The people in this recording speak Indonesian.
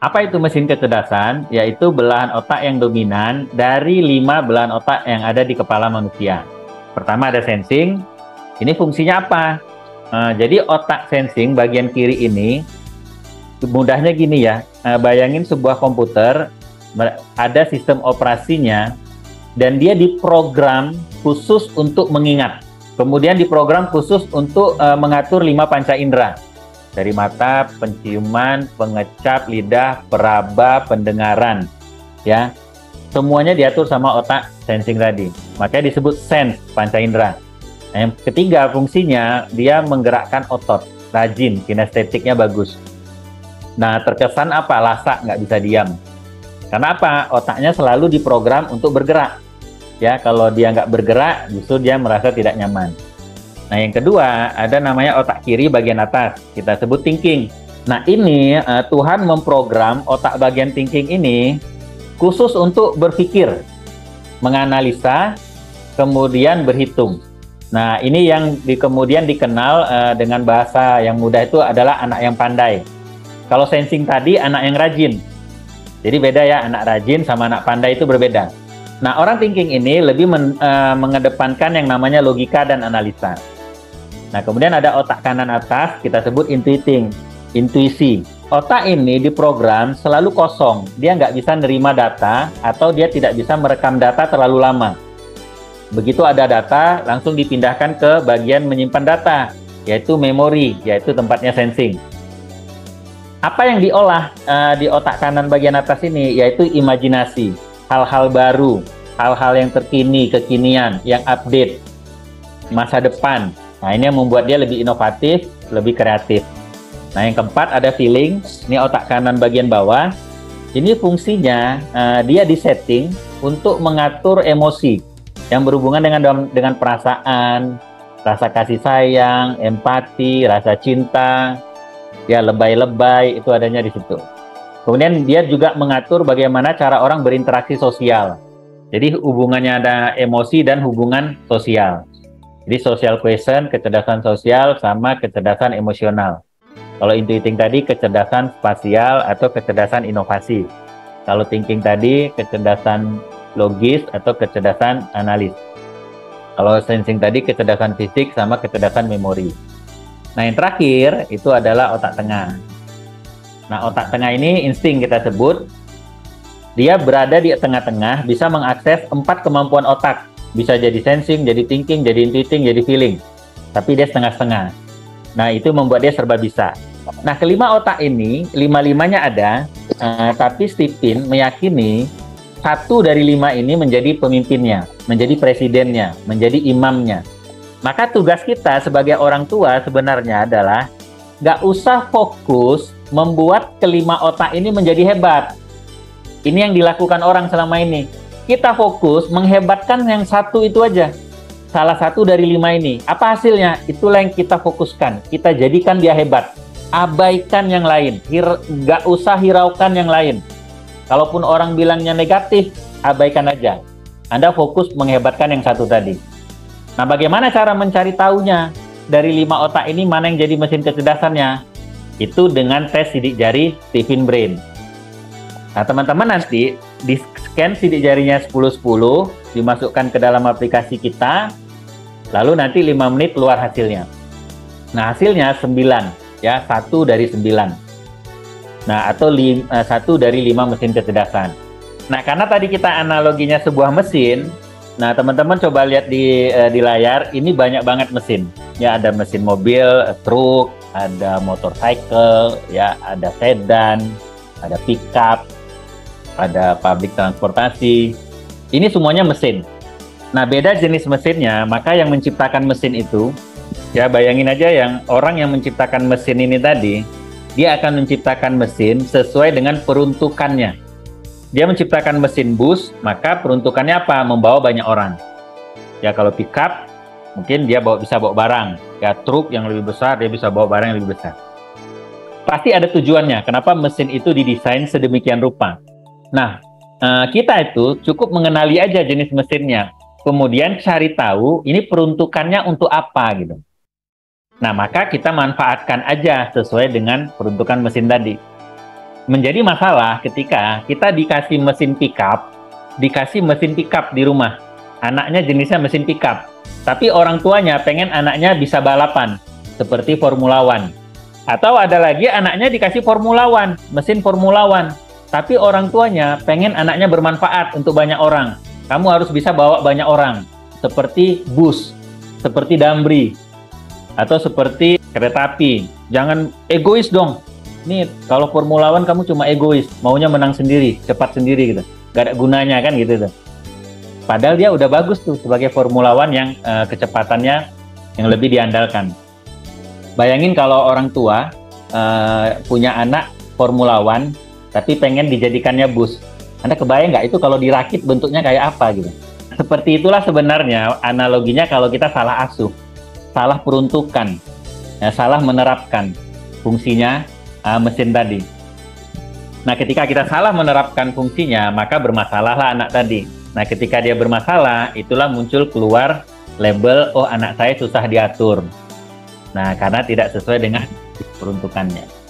Apa itu mesin kecerdasan? Yaitu belahan otak yang dominan dari 5 belahan otak yang ada di kepala manusia. Pertama ada sensing. Ini fungsinya apa? Jadi otak sensing bagian kiri ini, mudahnya gini ya, bayangin sebuah komputer, ada sistem operasinya, dan dia diprogram khusus untuk mengingat. Kemudian diprogram khusus untuk mengatur 5 panca indera. Dari mata, penciuman, pengecap, lidah, peraba, pendengaran. Ya, semuanya diatur sama otak sensing tadi. Makanya disebut sense panca indera. Nah, yang ketiga fungsinya, dia menggerakkan otot. Rajin, kinestetiknya bagus. Nah, terkesan apa? Lasak, nggak bisa diam. Karena apa? Otaknya selalu diprogram untuk bergerak. Ya, kalau dia nggak bergerak, justru dia merasa tidak nyaman. Nah, yang kedua, ada namanya otak kiri bagian atas. Kita sebut thinking. Nah, ini Tuhan memprogram otak bagian thinking ini khusus untuk berpikir, menganalisa, kemudian berhitung. Nah, ini yang kemudian dikenal dengan bahasa yang mudah itu adalah anak yang pandai. Kalau sensing tadi, anak yang rajin. Jadi beda ya, anak rajin sama anak pandai itu berbeda. Nah, orang thinking ini lebih mengedepankan yang namanya logika dan analisa. Nah, kemudian ada otak kanan atas, kita sebut intuisi. Otak ini diprogram selalu kosong. Dia nggak bisa nerima data atau dia tidak bisa merekam data terlalu lama. Begitu ada data, langsung dipindahkan ke bagian menyimpan data, yaitu memori, yaitu tempatnya sensing. Apa yang diolah di otak kanan bagian atas ini, yaitu imajinasi, hal-hal baru, hal-hal yang terkini, kekinian, yang update, masa depan. Nah, ini yang membuat dia lebih inovatif, lebih kreatif. Nah, yang keempat ada feeling. Ini otak kanan bagian bawah. Ini fungsinya dia disetting untuk mengatur emosi yang berhubungan dengan perasaan, rasa kasih sayang, empati, rasa cinta, ya lebay-lebay itu adanya di situ. Kemudian dia juga mengatur bagaimana cara orang berinteraksi sosial. Jadi hubungannya ada emosi dan hubungan sosial. Jadi social question, kecerdasan sosial sama kecerdasan emosional. Kalau intuiting tadi kecerdasan spasial atau kecerdasan inovasi. Kalau thinking tadi kecerdasan logis atau kecerdasan analis. Kalau sensing tadi kecerdasan fisik sama kecerdasan memori. Nah, yang terakhir itu adalah otak tengah. Nah, otak tengah ini insting kita sebut. Dia berada di tengah-tengah, bisa mengakses 4 kemampuan otak. Bisa jadi sensing, jadi thinking, jadi intuiting, jadi feeling. Tapi dia setengah-setengah. Nah, itu membuat dia serba bisa. Nah, kelima otak ini, lima-limanya ada, tapi Stephen meyakini 1 dari 5 ini menjadi pemimpinnya, menjadi presidennya, menjadi imamnya. Maka tugas kita sebagai orang tua sebenarnya adalah nggak usah fokus membuat kelima otak ini menjadi hebat. Ini yang dilakukan orang selama ini. Kita fokus menghebatkan yang 1 itu aja. Salah 1 dari 5 ini. Apa hasilnya? Itulah yang kita fokuskan. Kita jadikan dia hebat. Abaikan yang lain. Nggak usah hiraukan yang lain. Kalaupun orang bilangnya negatif, abaikan aja. Anda fokus menghebatkan yang 1 tadi. Nah, bagaimana cara mencari tahunya? Dari 5 otak ini mana yang jadi mesin kecerdasannya? Itu dengan tes sidik jari Stephen Brain. Nah, teman-teman nanti di-scan sidik jarinya 10-10, dimasukkan ke dalam aplikasi kita, lalu nanti 5 menit keluar hasilnya. Nah, hasilnya 9, ya, 1 dari 9. Nah, atau 1 dari 5 mesin kecerdasan. Nah, karena tadi kita analoginya sebuah mesin, nah teman-teman coba lihat di layar, ini banyak banget mesin. Ya, ada mesin mobil, truk, ada motorcycle, ya, ada sedan, ada pickup, ada public transportasi. Ini semuanya mesin. Nah, beda jenis mesinnya, maka yang menciptakan mesin itu, ya bayangin aja orang yang menciptakan mesin ini tadi, dia akan menciptakan mesin sesuai dengan peruntukannya. Dia menciptakan mesin bus, maka peruntukannya apa? Membawa banyak orang. Ya, kalau pickup, mungkin dia bisa bawa barang. Ya, truk yang lebih besar, dia bisa bawa barang yang lebih besar. Pasti ada tujuannya, kenapa mesin itu didesain sedemikian rupa. Nah, kita itu cukup mengenali aja jenis mesinnya. Kemudian cari tahu ini peruntukannya untuk apa gitu. Nah, maka kita manfaatkan aja sesuai dengan peruntukan mesin tadi. menjadi masalah ketika kita dikasih mesin pickup di rumah. Anaknya jenisnya mesin pickup, tapi orang tuanya pengen anaknya bisa balapan seperti Formula One. Atau ada lagi anaknya dikasih Formula One, mesin Formula One, tapi orang tuanya pengen anaknya bermanfaat untuk banyak orang. Kamu harus bisa bawa banyak orang, seperti bus, seperti Damri, atau seperti kereta api. Jangan egois dong. Nih, kalau Formula One kamu cuma egois, maunya menang sendiri, cepat sendiri gitu. Gak ada gunanya kan gitu tuh. Padahal dia udah bagus tuh sebagai Formula One yang kecepatannya yang lebih diandalkan. Bayangin kalau orang tua punya anak Formula One, tapi pengen dijadikannya bus. Anda kebayang nggak itu kalau dirakit bentuknya kayak apa gitu? Seperti itulah sebenarnya analoginya kalau kita salah asuh, salah peruntukan, ya, salah menerapkan fungsinya mesin tadi. Nah, ketika kita salah menerapkan fungsinya, maka bermasalahlah anak tadi. Nah, ketika dia bermasalah, itulah muncul keluar label, oh anak saya susah diatur. Nah, karena tidak sesuai dengan peruntukannya.